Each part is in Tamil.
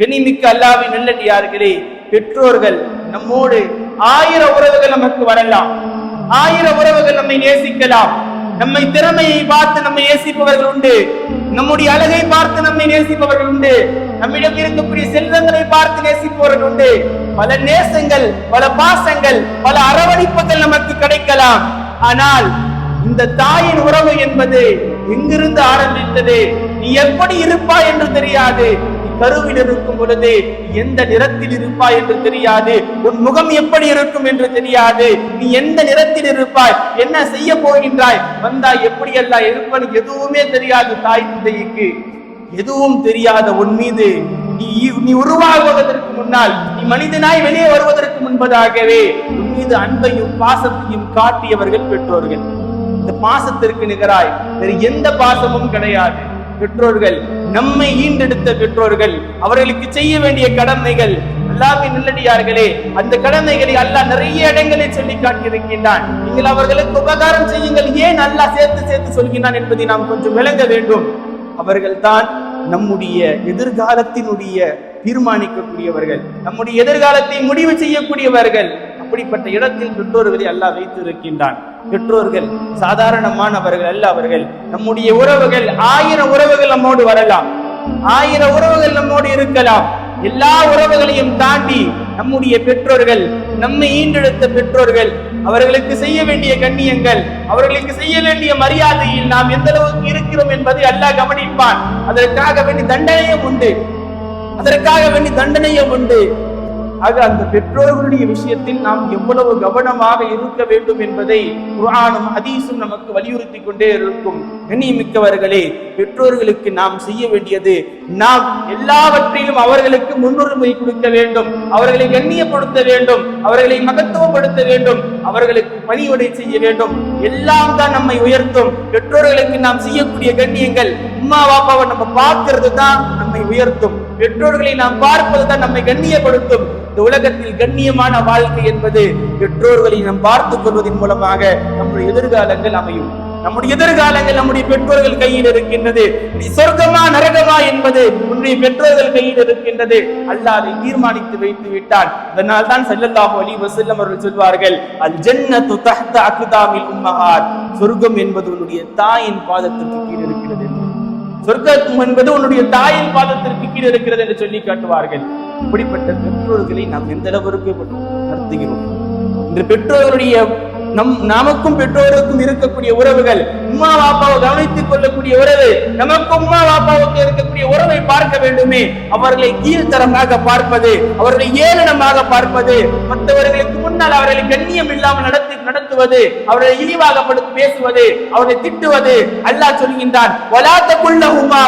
கண்ணியமிக்க அல்லாஹ்வின் நல்லடியார்களே, பெற்றோர்கள் நம்மோடு 1000 உறவுகள் நமக்கு வரலாம், 1000 உறவுகள் நம்மை நேசிக்கலாம். நம்மை திறமையை பார்த்து நம்மை நேசிப்பவர்கள் உண்டு, நம்முடைய அழகை பார்த்து நம்மை நேசிப்பவர்கள் உண்டு, நம்மிடம் இருக்கக்கூடிய செல்வங்களை பார்த்து நேசிப்பவர்கள் உண்டு. பல நேசங்கள், பல பாசங்கள், பல அரவணைப்புகள் நமக்கு கிடைக்கலாம். ஆனால் இந்த தாயின் உறவு என்பது எங்கிருந்து ஆரம்பித்தது, நீ எப்படி இருப்பாய் என்று தெரியாது, கருவில் இருக்கும் பொழுது எந்த நிறத்தில் இருப்பாய் என்று தெரியாது, உன் முகம் எப்படி இருக்கும் என்று தெரியாது, நீ எந்த நிறத்தில் இருப்பாய், என்ன செய்ய போகின்றாய், வந்தாய் எப்படி எல்லாம் இருப்பது எதுவுமே தெரியாது. தாய் தந்தைக்கு எதுவும் தெரியாத உன் மீது நீ உருவாகுவதற்கு முன்னால், நீ மனிதனாய் வெளியே வருவதற்கு முன்பதாகவே உன் மீது அன்பையும் பாசத்தையும் காட்டியவர்கள் பெற்றோர்கள். இந்த பாசத்திற்கு நிகராய் வேறு எந்த பாசமும் கிடையாது. பெற்றோர்கள், நம்மை ஈண்டெடுத்த பெற்றோர்கள், அவர்களுக்கு செய்ய வேண்டிய கடமைகள், அல்லாஹ்வின் நல்லடியார்களே, அந்த கடமைகளை அல்லாஹ் நிறைய இடங்களில் சொல்லி காட்டியிருக்கின்றான். நீங்கள் அவர்களுக்கு உபகாரம் செய்யுங்கள். ஏன் அல்லாஹ் சேர்த்து சொல்கின்றான் என்பதை நாம் கொஞ்சம் விளங்க வேண்டும். அவர்கள் தான் நம்முடைய எதிர்காலத்தினுடைய தீர்மானிக்கக்கூடியவர்கள், நம்முடைய எதிர்காலத்தை முடிவு செய்யக்கூடியவர்கள். அப்படிப்பட்ட இடத்தில் பெற்றோர்களை அல்லாஹ் வைத்து இருக்கின்றான். பெற்றோர்கள் சாதாரணமானவர்கள் அல்ல. அவர்கள் நம்முடைய உறவுகள், 1000 உறவுகள் நம்மோடு வரலாம், 1000 உறவுகள் நம்மோடு இருக்கலாம். எல்லா உறவுகளையும் தாண்டி நம்முடைய பெற்றோர்கள், நம்மை ஈண்டெடுத்த பெற்றோர்கள், அவர்களுக்கு செய்ய வேண்டிய கண்ணியங்கள், அவர்களுக்கு செய்ய வேண்டிய மரியாதையில் நாம் எந்த அளவுக்கு இருக்கிறோம் என்பதை அல்லாஹ் கவனிப்பான். அதற்காக வேண்டி தண்டனையும் உண்டு. ஆக அந்த பெற்றோர்களுடைய விஷயத்தில் நாம் எவ்வளவு கவனமாக இருக்க வேண்டும் என்பதை குர்ஆனும் ஹதீஸும் நமக்கு வலியுறுத்தி கொண்டே இருக்கும். கண்ணியமிக்கவர்களே, பெற்றோர்களுக்கு நாம் செய்ய வேண்டியது, நாம் எல்லாவற்றிலும் அவர்களுக்கு முன்னுரிமை கொடுக்க வேண்டும், அவர்களை கண்ணியப்படுத்த வேண்டும், அவர்களை மகத்துவப்படுத்த வேண்டும், அவர்களுக்கு பணிவிடை செய்ய வேண்டும். எல்லாம் தான் நம்மை உயர்த்தும். பெற்றோர்களுக்கு நாம் செய்யக்கூடிய கண்ணியங்கள், அம்மா பாப்பாவை நம்ம பார்க்கிறது தான் நம்மை உயர்த்தும், பெற்றோர்களை நாம் பார்ப்பது தான் நம்மை கண்ணியப்படுத்தும். இந்த உலகத்தில் கண்ணியமான வாழ்க்கை என்பது பெற்றோர்களை நாம் பார்த்துக் கொள்வதன் மூலமாக நம்முடைய எதிர்காலங்கள் அமையும். நம்முடைய எதிர்காலங்கள் நம்முடைய பெற்றோர்கள் கையில் இருக்கின்றது. நீ சொர்க்கமா நரகமா என்பது உன்னுடைய பெற்றோர்கள் கையில் இருக்கின்றது. அல்லாஹ் அதை தீர்மானித்து வைத்து விட்டான். அதனால் தான் ஸல்லல்லாஹு அலைஹி வஸல்லம் அவர்கள் சொல்வார்கள், அல் ஜன்னத்து தஹ்த அக்தாமில் உம்மஹாத், சொர்க்கம் என்பது உன்னுடைய தாயின் பாதத்திற்கு கீழ் இருக்கிறது. சொர்க்கம் என்பது உன்னுடைய தாயின் பாதத்திற்கு கீழ் இருக்கிறது என்று சொல்லி காட்டுவார்கள். இப்படிப்பட்ட பெற்றோர்களை நாம் எந்த அளவிற்கு நடத்துகிறோம்? இன்று பெற்றோர்களுடைய நமக்கும் பெற்றோருக்கும் இருக்கக்கூடிய உறவுகள், உம்மா பாப்பாவை கவனித்துக் கொள்ளக்கூடிய உறவு, நமக்கும் உம்மா பாப்பாவுக்கு இருக்கக்கூடிய உறவை பார்க்க வேண்டுமே. அவர்களை கீழ்த்தரமாக பார்ப்பது, அவர்களை ஏளனமாக பார்ப்பது, மற்றவர்களுக்கு முன்னால் அவர்களை கண்ணியம் இல்லாமல் நடத்துவது, அவர்களை இழிவாகப்படுத்தி பேசுவது, அவர்களை திட்டுவது. அல்லாஹ் சொல்கின்றான், வலா தகுல்லஹுமா,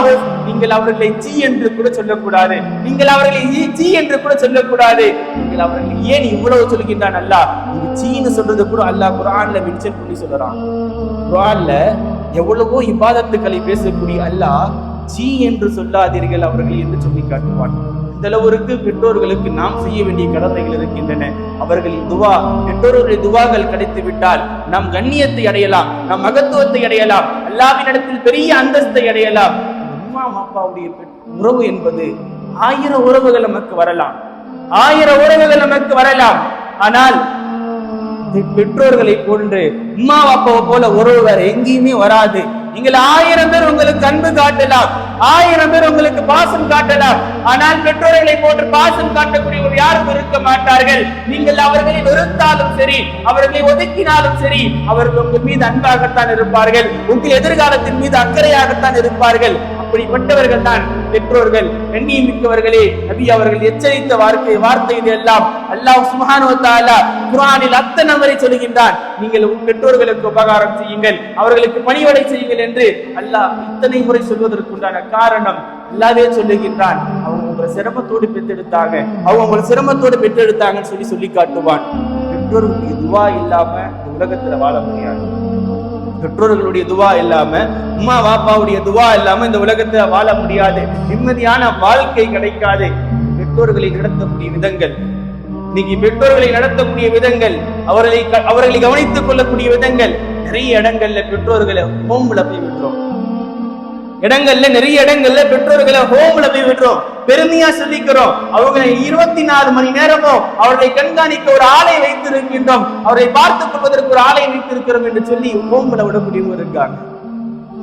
நீங்கள் அவர்களை சீ என்று கூட சொல்லக்கூடாது, நீங்கள் அவர்களை சீ என்று கூட சொல்லக்கூடாது. நீங்கள் அவர்களை ஏன் இவ்வளவு சொல்கின்றான் அல்லாஹ்? நீங்க சீன்னு சொல்றது கூட அல்லாஹ் குர்ஆன்ல மென்ஷன் பண்ணி சொல்றான். குர்ஆன்ல எவ்வளவோ இபாதத்துக்களை பேசக்கூடிய அல்லாஹ் சீ என்று சொல்லாதீர்கள் அவர்கள் என்று சொல்லி காட்டுவான். இந்த அளவுக்கு பெற்றோர்களுக்கு நாம் செய்ய வேண்டிய கடமைகள் இருக்கின்றன. அவர்களின் துவா, பெற்றோர்களுடைய துவாக்கள் கிடைத்து விட்டால் நாம் கண்ணியத்தை அடையலாம், நாம் மகத்துவத்தை அடையலாம், அல்லாஹ்வின் இடத்தில் பெரிய அந்தஸ்தை அடையலாம். உம்மா அப்பாவுடைய உறவு என்பது 1000 உறவுகள் நமக்கு வரலாம், 1000 உறவுகள் நமக்கு வரலாம். ஆனால் பெற்றோர்களை போன்று உம்மா அப்பாவை போல உறவு வேற எங்கேயுமே வராது. நீங்கள் 1000 பேர் உங்களுக்கு அன்பு காட்டலாம், 1000 பேர் உங்களுக்கு பாசம் காட்டலாம். ஆனால் பெற்றோர்களை போன்று பாசம் காட்டக்கூடியவர் யாரும் இருக்க மாட்டார்கள். நீங்கள் அவர்களை வெறுத்தாலும் சரி, அவர்களை ஒதுக்கினாலும் சரி, அவர்கள் உங்கள் மீது அன்பாகத்தான் இருப்பார்கள், உங்கள் எதிர்காலத்தின் மீது அக்கறையாகத்தான் இருப்பார்கள். அப்படிப்பட்டவர்கள் தான் பெற்றோர்கள். கண்ணியமிக்கவர்களே, நபி அவர்கள் எச்சரித்த வார்த்தை இது எல்லாம் அல்லாஹ் சுப்ஹானஹு வ தஆலா குர்ஆனில் அத்தனை முறை சொல்கின்றான். நீங்கள் பெற்றோர்களுக்கு உபகாரம் செய்யுங்கள், அவர்களுக்கு பணிவிடை செய்யுங்கள் என்று அல்லாஹ் இத்தனை முறை சொல்வதற்குண்டான காரணம் அல்லாஹ்வே சொல்லுகின்றான். அவங்க உங்களை சிரமத்தோடு பெற்றெடுத்தாங்க, அவங்க உங்களை சிரமத்தோடு பெற்றெடுத்தாங்கன்னு சொல்லி காட்டுவான். பெற்றோர்களுடைய துவா இல்லாம இந்த உலகத்துல வாழ முடியாது. பெற்றோர்களுடைய துவா இல்லாம, உம்மா பாப்பாவுடைய துவா இல்லாம இந்த உலகத்துல வாழ முடியாது. நிம்மதியான வாழ்க்கை கிடைக்காது. பெற்றோர்களை நடத்தக்கூடிய விதங்கள், இன்னைக்கு பெற்றோர்களை நடத்தக்கூடிய விதங்கள், அவர்களை கவனித்துக் கொள்ளக்கூடிய விதங்கள், நிறைய இடங்கள்ல பெற்றோர்களை ஹோம்ல போய் விட்டுறோம். இடங்கள்ல நிறைய இடங்கள்ல பெற்றோர்களை ஹோம்ல போய் விடுறோம், பெருமையா சொல்லிக்கிறோம். அவங்க 24 மணி நேரமும் அவர்களை கண்காணிக்க ஒரு ஆளை வைத்திருக்கின்றோம், அவரை பார்த்துக் கொள்வதற்கு ஒரு ஆளை வைத்திருக்கிறோம் என்று சொல்லி ஹோம்ல விட முடியும் இருக்காங்க.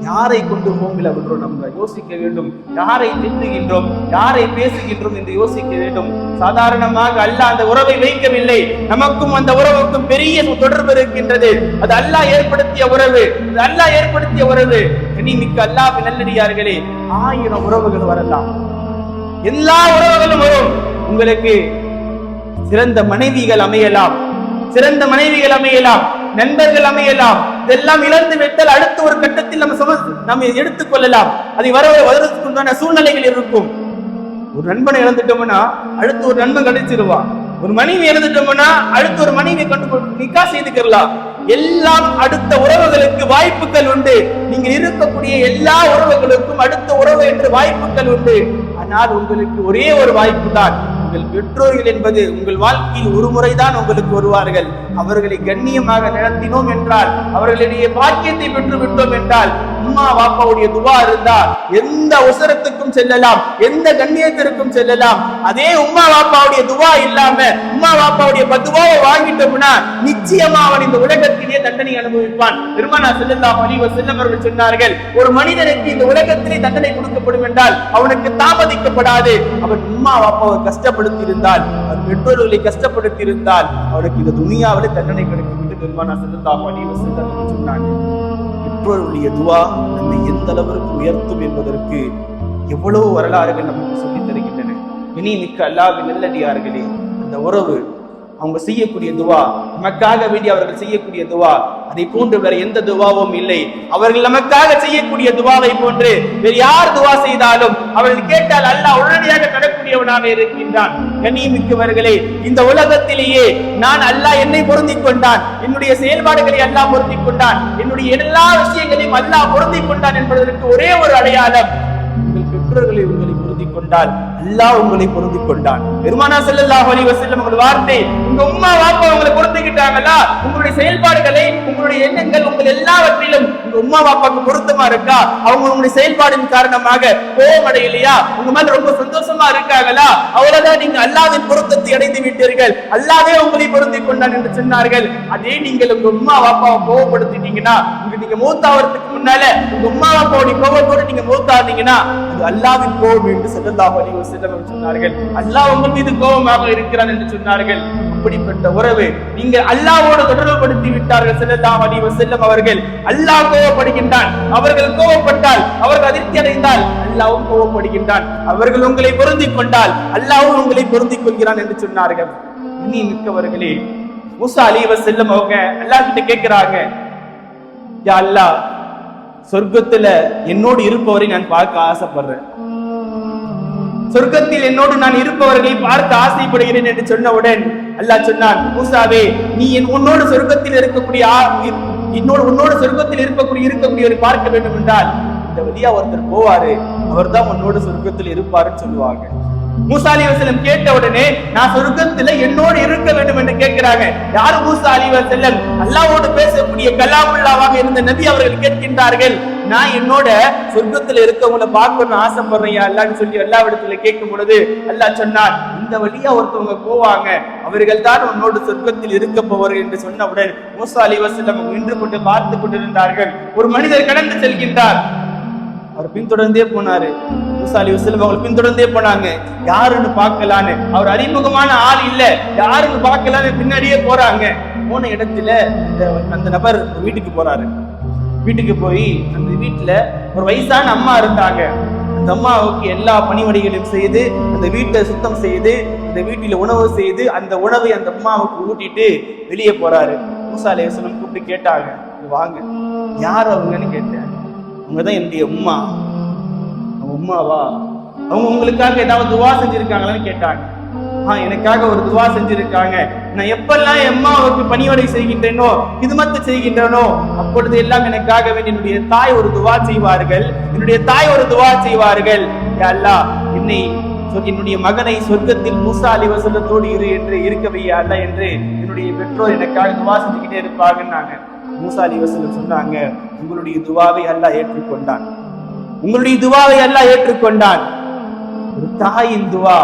யாரை கொண்டு ஹோம்ல விடுறோம்? நம்ம யோசிக்க வேண்டும். யாரை திட்டுகின்றோம், யாரை பேசுகின்றோம் என்று யோசிக்க வேண்டும். சாதாரணமாக அல்லாஹ் அந்த உறவை வைக்கவில்லை, நமக்கும் அந்த உறவுக்கும் பெரிய தொடர்பு இருக்கின்றது. அது அல்லாஹ் ஏற்படுத்திய உறவு, அது அல்லாஹ் ஏற்படுத்திய உறவு. மிக்க அல்லாஹ்வின் நல்லடியார்களே, 1000 உறவுகள் வரலாம், எல்லா உறவுகளும் வரும். உங்களுக்கு சிறந்த மனைவிகள் அமையலாம், சிறந்த மனைவிகள் அமையலாம், நண்பர்கள் அமையலாம். இதெல்லாம் இழந்து விட்டால் அடுத்த ஒரு கட்டத்தில் நம்ம எடுத்துக் கொள்ளலாம். அதை வருவதற்குண்டான சூழ்நிலைகள் இருக்கும். ஒரு நண்பனை இழந்துட்டோம்னா அடுத்து ஒரு நண்பன் கிடைச்சிருவான். ஒரு மனைவி இழந்துட்டோம்னா அடுத்த ஒரு மனைவியை கொண்டு நிக்கா செய்துக்கலாம். எல்லாம் அடுத்த உறவுகளுக்கு வாய்ப்புகள் உண்டு. நீங்க இருக்கக்கூடிய எல்லா உறவுகளுக்கும் அடுத்த உறவு என்று வாய்ப்புகள் உண்டு. ஆனால் உங்களுக்கு ஒரே ஒரு வாய்ப்பு தான். உங்கள் பெற்றோர்கள் என்பது உங்கள் வாழ்க்கையில் ஒரு முறைதான் உங்களுக்கு வருவார்கள். அவர்களை கண்ணியமாக நடத்தினோம் என்றால், அவர்களுடைய பாக்கியத்தை பெற்று விட்டோம் என்றால், அம்மா பாப்பாவுடைய துவா இருந்தால் எந்த உசரத்துக்கும் செல்லலாம், எந்த கண்ணியத்திற்கும் செல்லலாம். அதே உம்மா பாப்பாவுடைய துவா இல்லாம உம்மா பாப்பாவுடைய பத்துவாவை வாங்கிட்டோம்னா நிச்சயமா அவன் இந்த உலகத்திலேயே தண்டனை அனுபவிப்பான். பெருமானார் ஸல்லல்லாஹு அலைஹி வஸல்லம் அவர்கள் சொன்னார்கள், ஒரு மனிதனுக்கு இந்த உலகத்திலே தண்டனை கொடுக்கப்படும் என்றால் அவனுக்கு தாமதிக்கப்படாது. அவன் உம்மா பாப்பாவை கஷ்டப்படுத்தி இருந்தால், அவன் பெற்றோர்களை கஷ்டப்படுத்தி இருந்தால் அவனுக்கு இந்த துனியாவிலே தண்டனை கிடைக்கும் என்று பெருமானார் ஸல்லல்லாஹு அலைஹி வஸல்லம் சொன்னாங்க. பெற்றோருடைய துவா நம்மை எந்த அளவிற்கு உயர்த்தும் என்பதற்கு எவ்வளவு வரலாறுகள் நமக்கு சொல்லித் தருகின்றன. மிக்க அல்லாஹ்வின் நல்லடியார்களே, அந்த உறவு, அவங்க செய்யக்கூடிய துவா, நமக்காக வேண்டி அவர்கள் செய்யக்கூடிய துவா, அதை போன்று வேற எந்த துவாவும் இல்லை. அவர்கள் நமக்காக செய்யக்கூடிய துவாவை போன்று வேறு யார் துவா செய்தாலும் அவர்கள் கேட்டால் அல்லாஹ் உடனடியாக தரக்கூடியவனாக இருக்கின்றான். கண்ணியமிக்கவர்களே, இந்த உலகத்திலேயே நான் அல்லாஹ் என்னை பொருந்திக் கொண்டான், என்னுடைய செயல்பாடுகளை அல்லாஹ் பொருந்திக் கொண்டான், என்னுடைய எல்லா விஷயங்களையும் அல்லாஹ் பொருந்திக் கொண்டான் என்பதற்கு ஒரே ஒரு அடையாளம், உங்கள் பெற்றோர்களை உங்களை பொருந்திக் கொண்டால் அல்லாஹ் உங்களை பொருந்திக் கொண்டான். பெருமானார் ஸல்லல்லாஹு அலைஹி வஸல்லம் உங்கள் வார்த்தை, உங்க உம்மா வாப்பா உங்களை பொருந்திக்கிட்டாங்களா, உங்களுடைய செயல்பாடுகளை, உங்களுடைய எண்ணங்கள், உங்கள் எல்லாவற்றிலும் உங்க உம்மா வாப்பாக்கு பொருத்தமா இருக்கா, அவங்க உங்களுடைய செயல்பாடின் காரணமாக கோபம் அடையலையா, உங்க மேல ரொம்ப சந்தோஷமா இருக்காங்களா, அவ்வளவுதான் நீங்க அல்லாஹ்வின் பொருத்தத்தை அடைந்து விட்டீர்கள், அல்லாஹ்வே உங்களை பொருந்திக் கொண்டான் என்று சொன்னார்கள். அதே நீங்கள் உங்க உம்மா வாப்பாவை கோபப்படுத்திட்டீங்கன்னா, நீங்க மூத்தாவதுக்கு முன்னால உங்க உம்மா வாப்பாவுடைய கோபத்தோடு நீங்க மூத்தானீங்கன்னா அது அல்லாஹ்வின் கோபம் என்று ஸல்லல்லாஹு அலைஹி வஸல்லம் சொன்னார்கள். அல்லாஹ் உங்கள் மீது கோபமாக இருக்கிறான் என்று சொன்னார்கள். அப்படிப்பட்ட உறவு நீங்க அல்லாஹ்வோடு தொடர்பு படுத்தி விட்டார்கள். ஸல்லல்லாஹு அலைஹி வஸல்லம் அவர்கள், அல்லாஹ் கோபப்படுகின்றான், அவர்கள் கோபப்பட்டால், அவர்கள் அதிர்ச்சி அடைந்தால் அல்லாஹ்வும் கோபப்படுகின்றான், அவர்கள் உங்களை பொருந்திக் கொண்டால் அல்லாஹ்வும் உங்களை பொருந்திக் கொள்கிறான் என்று சொன்னார்கள். மிக்கவர்களே, மூசா அலைஹிஸ்ஸலாம் அவங்க அல்லாஹ் கிட்ட கேட்கிறாங்க, யா அல்லாஹ், சொர்க்கத்துல என்னோடு இருப்பவரை நான் பார்க்க ஆசைப்படுறேன், சொர்க்கத்தில் என்னோடு நான் இருப்பவர்களை பார்க்க ஆசைப்படுகிறேன் என்று சொன்னவுடன் அல்லாஹ் சொன்னான், மூசாவே, நீ உன்னோடு சொர்க்கத்தில் இருக்கக்கூடிய உன்னோடு சொர்க்கத்தில் இருக்கக்கூடியவரை பார்க்க வேண்டும் என்றால் இந்த வழியா ஒருத்தர் போவாரு, அவர் தான் உன்னோடு சொர்க்கத்தில் இருப்பாருன்னு சொல்லுவாங்க. மூசா அலைஹிஸ்ஸலாம் கேட்ட உடனே நான் சொர்க்கத்துல என்னோடு இருக்க வேண்டும் என்று கேட்கிறாங்க. யார் மூசா அலைஹிஸ்ஸலாம்? அல்லாஹ்வோடு பேசக்கூடிய கலாமுல்லாவாக இருந்த நபி அவர்கள் கேட்கின்றார்கள், நான் என்னோட சொர்க்கத்துல இருக்கவங்களை பார்க்கணும்னு ஆசைப்படுறேன் அல்லாஹ்னு சொல்லி அல்லாஹ்விடத்துல கேட்கும் பொழுது அல்லாஹ் சொன்னான், இந்த வழியா ஒருத்தவங்க போவாங்க, அவர்கள் தான் உன்னோடு சொர்க்கத்தில் இருக்க போவார்கள் என்று சொன்னவுடன் மூசா அலைஹிஸ்ஸலாம் நின்று கொண்டு பார்த்து கொண்டிருந்தார்கள். ஒரு மனிதர் கடந்து செல்கின்றார், அவர் பின்தொடர்ந்தே போனாரு. மூசா அலைஹிஸ்ஸலாம் அவங்க பின்தொடர்ந்தே போனாங்க, யாருன்னு பார்க்கலான்னு. அவர் அறிமுகமான ஆள் இல்ல, யாருன்னு பார்க்கலான்னு பின்னாடியே போறாங்க. போன இடத்துல அந்த நபர் வீட்டுக்கு போறாரு. வீட்டுக்கு போய் அந்த வீட்டுல ஒரு வயசான அம்மா இருந்தாங்க. அந்த அம்மாவுக்கு எல்லா பணிவடைகளையும் செய்து, அந்த வீட்டை சுத்தம் செய்து, அந்த வீட்டில உணவு செய்து, அந்த உணவை அந்த அம்மாவுக்கு ஊட்டிட்டு வெளியே போறாரு. மூசா அலைஹிஸ்ஸலாம் கூப்பிட்டு கேட்டாங்க, வாங்க, யார் அவங்கன்னு கேட்டேன். அவங்கதான் என்னுடைய உம்மா. அவங்க உம்மாவா? அவங்க உங்களுக்காக ஏதாவது துவா செஞ்சிருக்காங்களான்னு கேட்டாங்க. எனக்காக ஒரு துவா செஞ்சிருக்காங்க. நான் எப்பெல்லாம் என் அம்மாவுக்கு பணிவடை செய்கின்றேனோ, கிதுமத்து செய்கின்றனோ, அப்பொழுது எல்லாம் எனக்காக வேண்டி என்னுடைய தாய் ஒரு துவா செய்வார்கள், என்னுடைய தாய் ஒரு துவா செய்வார்கள், யா அல்லாஹ், என்னுடைய மகனை சொர்க்கத்தில் மூசா அலைஹிஸ்ஸலாத்தோடு இருக்க வையா அல்லாஹ் என்று என்னுடைய பெற்றோர் எனக்காக துவா செஞ்சுக்கிட்டே இருப்பாங்கன்னாங்க. மூசா அலைஹிஸ்ஸலாம் சொன்னாங்க, உங்களுடைய துவாவை அல்லாஹ் ஏற்றுக்கொண்டான். உங்களுடைய துவாவை அல்லாஹ் ஏற்றுக்கொண்டான். ஒரு தாயின் துவா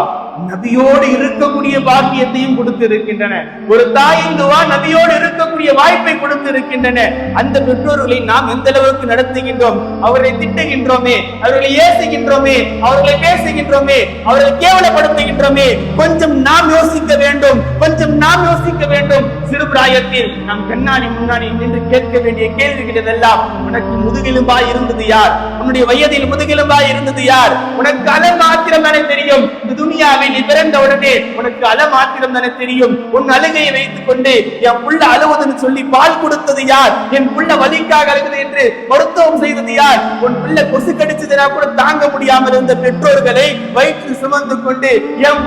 நபியோடு இருக்கக்கூடிய பாக்கியத்தையும் கொடுத்து இருக்கின்றன. ஒரு தாயின் துவா நபியோடு இருக்கக்கூடிய வாய்ப்பை கொடுத்து இருக்கின்றன. அந்த பெற்றோர்களை நாம் எந்த அளவுக்கு நடத்துகின்றோம்? அவர்களை திட்டுகின்றோமே, அவர்களை ஏசுகின்றோமே, அவர்களை பேசுகின்றோமே, அவர்களை கேவலப்படுத்துகின்றோமே. கொஞ்சம் நாம் யோசிக்க வேண்டும், கொஞ்சம் நாம் யோசிக்க வேண்டும். சிறு பிராயத்தில் நாம் கண்ணாடி முன்னாடி நின்று கேட்க வேண்டிய கேள்விகள் இதெல்லாம். உனக்கு முதுகெலும்பாய் இருந்தது யார்? உன்னுடைய வயதில் முதுகெலும்பாய் இருந்தது யார்? உனக்கு அலம் மாத்திரம் தானே தெரியும். இந்த துனியாவில் நீ பிறந்த உடனே உனக்கு அலம் மாத்திரம் தானே தெரியும். உன் அழுகையை வைத்துக் கொண்டு என் புள்ள அழுவதுன்னு சொல்லி பால் கொடுத்தது யார்? என் புள்ள வலிக்காக அழுகுது என்று மருத்துவம் செய்தது யார்? உன் புள்ள கொசு கடிச்சதுனா கூட தாங்க முடியாமல் இருந்த பெற்றோர்களை வயிற்றில் சுமந்து கொண்டு என்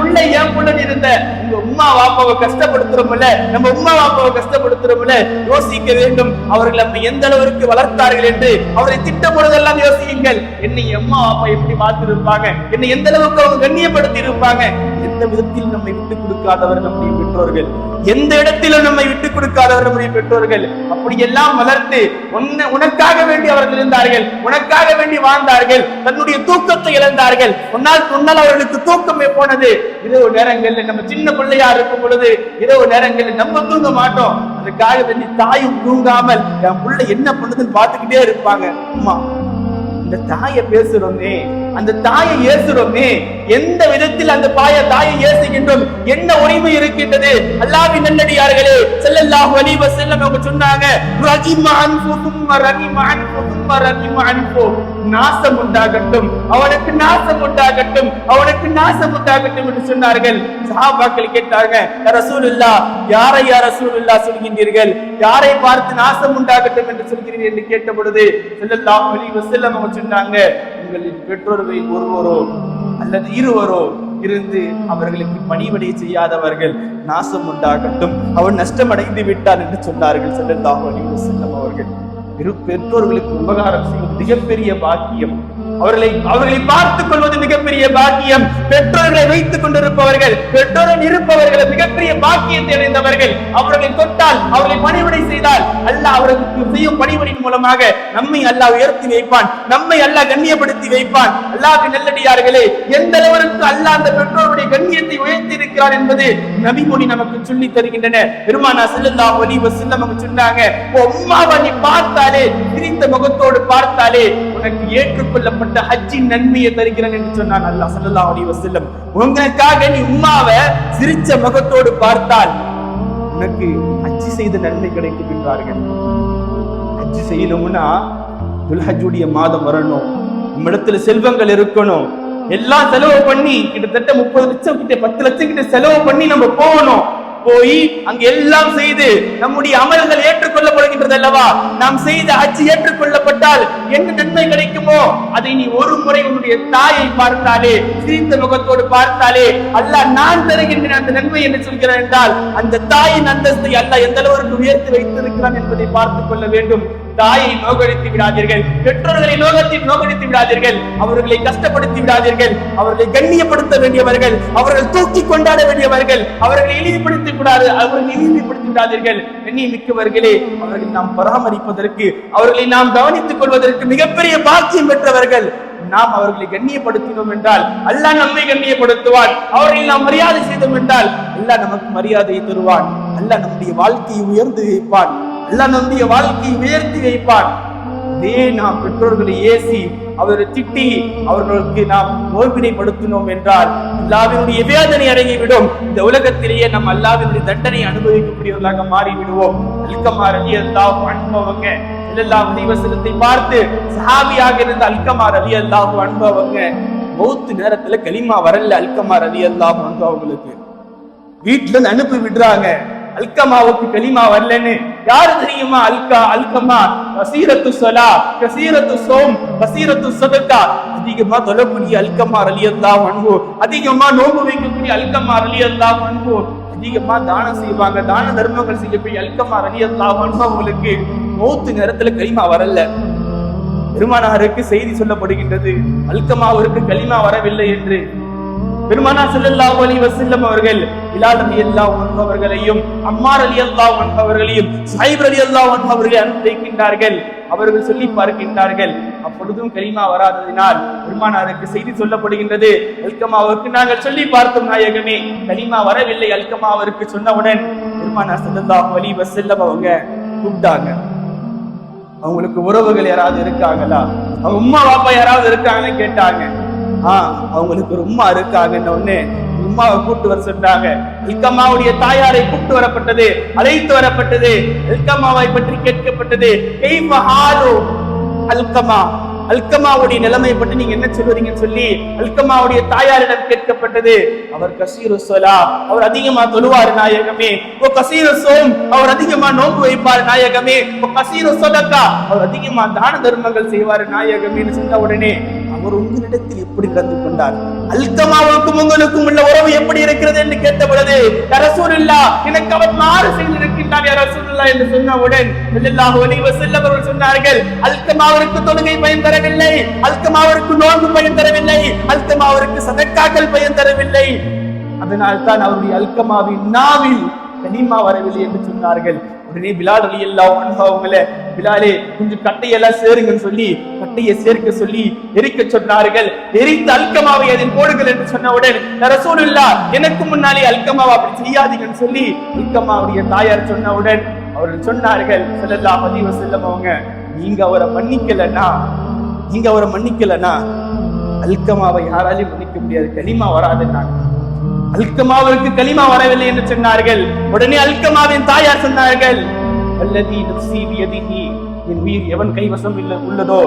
புள்ள இருந்த உங்க உம்மா வாப்பாவை கஷ்டப்படுத்துறோம்ல, நம்ம உம்மா வாப்பாவை கஷ்டப்படுத்துறோம்ல, யோசிக்க வேண்டும். அவர்கள் நம்ம எந்த அளவிற்கு வளர்த்தார்கள் என்று அவரை திட்டம் பொழுதெல்லாம் யோசியுங்கள். என்னை அம்மா அப்பா எப்படி பார்த்திருப்பாங்க, என்னை எந்த அளவுக்கு அவங்க கண்ணியப்படுத்தி இருப்பாங்க. எந்த விதத்தில் நம்மை விட்டுக் கொடுக்காதவர் நம்முடைய பெற்றோர்கள், எந்த இடத்திலும் நம்மை விட்டுக் கொடுக்காதவர் நம்முடைய பெற்றோர்கள். அப்படியெல்லாம் வளர்த்து உனக்காக வேண்டி அவர்கள் இருந்தார்கள், உனக்காக வேண்டி வாழ்ந்தார்கள், தன்னுடைய தூக்கத்தை இழந்தார்கள். உன்னால் அவர்களுக்கு தூக்கமே போனது. இரவு நேரங்கள்ல நம்ம சின்ன பிள்ளையா இருக்கும் பொழுது இரவு நேரங்கள்ல நம்ம தூங்க மாட்டோம். அதுக்காக வேண்டி தாயும் தூங்காமல் என் பிள்ளை என்ன பண்ணுதுன்னு பார்த்துக்கிட்டே இருப்பாங்க. அம்மா அந்த தாயை பேசுறோமே, அந்த தாயை ஏசுறோமே, எந்த விதத்தில் அந்த தாயை ஏசுகின்றோம்? என்ன உரிமை இருக்கின்றது? அல்லாஹ்வின் நல்லடியார்களே, ஸல்லல்லாஹு அலைஹி வஸல்லம் அவங்க சொன்னாங்க, ரஹிம அன்ஃபு தும்ம ரஹிம அன்ஃபு தும்ம ரஹிம அன்ஃபு, நாசம் உண்டாகட்டும், அவனுக்கு நாசம் உண்டாகட்டும், அவனுக்கு நாசம் உண்டாகட்டும் என்று சொன்னார்கள். சஹாபாக்கள் கேட்டாங்க, யா ரசூலுல்லாஹ், யாரை யா ரசூலுல்லாஹ் சொல்கின்றீர்கள்? யாரை பார்த்து நாசம் உண்டாகட்டும் என்று சொல்கிறீர்கள் என்று கேட்ட பொழுது ஸல்லல்லாஹு அலைஹி வஸல்லம் அவங்க சொன்னாங்க, உங்களின் பெற்றோர்கள் ஒருவரோ அல்லது இருவரோ இருந்து அவர்களுக்கு பணிவிடை செய்யாதவர்கள் நாசம் உண்டாகட்டும், அவன் நஷ்டமடைந்து விட்டான் என்று சொன்னார்கள் ஸல்லல்லாஹு அலைஹி வஸல்லம் அவர்கள். பெற்றோர்களுக்கு உபகாரம் செய்வது மிகப்பெரிய பாக்கியம். அவர்களை பார்த்துக் கொள்வது மிகப்பெரிய பாக்கியம். பெற்றோர்களை வைத்துக் கொண்டிருப்பவர்கள், பெற்றோர்கள் இருப்பவர்கள் மிகப்பெரிய பாக்கியத்தை அடைந்தவர்கள். அவர்களை தொட்டால், அவர்களை பணிவிடை செய்தால் அல்லாஹ் அவர்களுக்கு செய்யும் பணிவிடையின் மூலமாக நம்மை அல்லாஹ் உயர்த்தி வைப்பான், நம்மை அல்லாஹ் கண்ணியப்படுத்தி வைப்பான். அல்லாஹ்வின் நல்லடியார்களே, எந்த அளவிற்கு அல்லாஹ் அந்த பெற்றோருடைய கண்ணியத்தை உயர்த்தி இருக்கிறார் என்பது நபிமொழி நமக்கு சொல்லி தருகின்றன. பெருமானா ஸல்லல்லாஹு அலைஹி வஸல்லம் அவங்க சொன்னாங்க, உம்மாவை நீ பார்த்தாலே, சிரித்த முகத்தோடு பார்த்தாலே உனக்கு ஏற்றுக்கொள்ளப்பட்ட ஹஜ்ஜின் நன்மையை தருகிறேன் என்று சொன்னான் அல்லாஹ் ஸல்லல்லாஹு அலைஹி வஸல்லம். உங்களுக்காக நீ உம்மாவை சிரிச்ச முகத்தோடு பார்த்தால் உனக்கு ஹஜ் செய்த நன்மை கிடைக்கும் என்றார்கள். ஹஜ் செய்யணும்னா துல்ஹஜ்ஜுடைய மாதம் வரணும், நம்மிடத்துல செல்வங்கள் இருக்கணும், எல்லாம் செலவு பண்ணி கிட்டத்தட்ட 30 லட்சம் கிட்ட 10 லட்சம் கிட்ட செலவு பண்ணி நம்ம போகணும். போய் அங்க எல்லாம் செய்து நம்முடைய அமல்கள் ஏற்றுக்கொள்ளப்படுகின்றது அல்லவா? நாம் செய்த ஹஜ் ஏற்றுக்கொள்ளப்பட்டால் என்ன நன்மை கிடைக்குமோ அதை நீ ஒரு முறை உன்னுடைய தாயை பார்த்தாலே, சிரித்த முகத்தோடு பார்த்தாலே அல்லாஹ் நான் தருகின்றேன் அந்த நன்மை என்று சொல்கிறான் என்றால் அந்த தாயின் அந்தஸ்தை அல்லாஹ் எந்த அளவுக்கு உயர்த்தி வைத்திருக்கிறான் என்பதை பார்த்துக் கொள்ள வேண்டும். தாயை நோகடித்து விடாதீர்கள், பெற்றோர்களை நோகடித்து விடாதீர்கள், அவர்களை கஷ்டப்படுத்தி விடாதீர்கள். அவர்களை கண்ணியப்படுத்த வேண்டியவர்கள், அவர்கள் தூக்கி கொண்டாட வேண்டியவர்கள், அவர்களை இழிவுபடுத்தி கூடாது, அவர்களை இழிவுபடுத்தி விடாதீர்கள். கண்ணியமிக்கவர்களே, அவர்களை நாம் பராமரிப்பதற்கு, அவர்களை நாம் கவனித்துக் கொள்வதற்கு மிகப்பெரிய பாக்கியம் பெற்றவர்கள். நாம் அவர்களை கண்ணியப்படுத்தினோம் என்றால் அல்லாஹ் நம்மை கண்ணியப்படுத்துவான். அவர்களை நாம் மரியாதை செய்தோம் என்றால் அல்லாஹ் நமக்கு மரியாதையை தருவான். அல்லாஹ் நம்முடைய வாழ்க்கையை உயர்ந்து வைப்பான், அல்லாஹ் நம்முடைய வாழ்க்கையை உயர்த்தி வைப்பான். இதே நாம் பெற்றோர்களை ஏசி அவரை திட்டி அவர்களுக்கு நாம் நோய்வினைப்படுத்தினோம் என்றால் அல்லாஹ்வினுடைய வேதனை அடங்கிவிடும். இந்த உலகத்திலேயே நாம் அல்லாஹ்வினுடைய தண்டனை அனுபவிக்கக்கூடியவர்களாக மாறிவிடுவோம். அல்கமா ரலியல்லாஹு அன்ஹு அவங்க ஸல்லல்லாஹு அலைஹி வஸல்லத்தை பார்த்து சஹாபியாக இருந்த அல்கமா ரலியல்லாஹு அன்ஹு அவங்க மௌத் நேரத்துல கலிமா வரல. அல்கமா ரலியல்லாஹு அன்ஹு அவங்களுக்கு வீட்டுல இருந்து அனுப்பி விடுறாங்க. அல்கமாவுக்கு கலிமா வரலன்னு யாரு தெரியுமா? அல்கமா கசீரத்து ஸலா, கசீரத்து ஸௌம், கசீரத்து ஸதகா, அதிகமா தொழக்கூடிய அல்கமா ரலியல்லாஹு அன்ஹு, அதிகமா நோன்பு வைக்கக்கூடிய அல்கமா ரலியல்லாஹு அன்ஹு, அதிகமா தானம் செய்வாங்க, தான தர்மங்கள் செய்யக்கூடிய அல்கமா ரலியல்லாஹு அன்ஹு அவங்களுக்கு மௌத் நேரத்துல கலிமா வரல. பெருமானாருக்கு செய்தி சொல்லப்படுகின்றது அல்கமாவிற்கு கலிமா வரவில்லை என்று. பெருமானார் ஸல்லல்லாஹு அலைஹி வஸல்லம் அவர்கள் பிலால் ரலியல்லாஹு அன்ஹு அவர்களையும் அம்மார் ரலியல்லாஹு அன்ஹு அவர்களையும் சுஹைப் ரலியல்லாஹு அன்ஹு அவர்களை அனுப்பி வைக்கின்றார்கள். அவர்கள் சொல்லி பார்க்கின்றார்கள். அப்பொழுதும் கலிமா வராததினால் பெருமானாருக்கு செய்தி சொல்லப்படுகின்றது, அல்கமாவுக்கு நாங்கள் சொல்லி பார்த்தோம் நாயகமே, கலிமா வரவில்லை. அல்கமாவிற்கு சொன்னவுடன் பெருமானார் ஸல்லல்லாஹு அலைஹி வஸல்லம் அவங்க கூப்பிட்டாங்க. அவங்களுக்கு உறவுகள் யாராவது இருக்காங்களா, அவங்க உம்மா பாப்பா யாராவது இருக்காங்கன்னு கேட்டாங்க. அவங்களுக்கு ஒரு உம்மா இருக்காங்கன்னு ஒண்ணு உம்மாவை கூட்டு வர சொன்னாங்க. அல்கமாவுடைய தாயாரை கூட்டு வரப்பட்டது, அழைத்து வரப்பட்டது. அல்கமாவை பற்றி கேட்கப்பட்டது. கைஃப ஹாலு அல்கமா, அல்கமாவுடைய நிலைமை பற்றி நீங்க என்ன சொல்றீங்கன்னு சொல்லி அல்கமாவுடைய தாயாரிடம் கேட்கப்பட்டது. அவர் கசீரு ஸலா, அவர் அதிகமா தொழுவார் நாயகமே. ஓ கசீரு ஸௌம், அவர் அதிகமா நோன்பு வைப்பார் நாயகமே. ஓ கசீரு ஸதகா, அவர் அதிகமா தான தர்மங்கள் செய்வார் நாயகமே சொன்ன உடனே அவர் உங்களிடத்தில் எப்படி நடந்து கொண்டார், அல்கமாவுக்கும் உங்களுக்கும் உள்ள உறவு எப்படி இருக்கிறது என்று கேட்ட பொழுது, யா ரசூலுல்லாஹ், எனக்கு அவர் மாறு செய்திருக்கின்றார் யா ரசூலுல்லாஹ் என்று சொன்னவுடன் ஸல்லல்லாஹு அலைஹி வஸல்லம் அவர்கள் சொன்னார்கள், அல்கமாவிற்கு தொழுகை பயன் தரவில்லை, அல்கமாவிற்கு நோன்பு பயன் தரவில்லை, அல்கமாவிற்கு சதக்காக்கள் பயன் தரவில்லை. அதனால் தான் அவருடைய அல்கமாவின் நாவில் கலிமா வரவில்லை என்று சொன்னார்கள். உடனே பிலால் ரலியல்லாஹு அன்ஹு அவங்கள, பிலாலே கொஞ்சம் கட்டையெல்லாம் சேருங்கன்னு சொல்லி கட்டையை சேர்க்க சொல்லி எரிக்க சொன்னார்கள். எரித்த அல்கமாவை அதில் போடுங்கள் என்று சொன்னவுடன் ரசூலுல்லாஹ், எனக்கு முன்னாலே அல்கமாவை அப்படி செய்யாதீங்கன்னு சொல்லி அல்கமாவுடைய தாயார் சொன்னவுடன் அவர்கள் சொன்னார்கள் ஸல்லல்லாஹு அலைஹி வஸல்லம் அவங்க, நீங்க அவரை மன்னிக்கலனா அல்கமாவை யாராலையும் மன்னிக்க முடியாது, கலிமா வராதுன்னா. அல்கமாவிற்கு கலிமா வரவில்லை என்று சொன்னார்கள். உடனே அல்கமாவின் தாயார் சொன்னார்கள், அல்லதி நஃப்ஸி பியதிஹி, என் உயிர் எவன் கைவசம் உள்ளதோ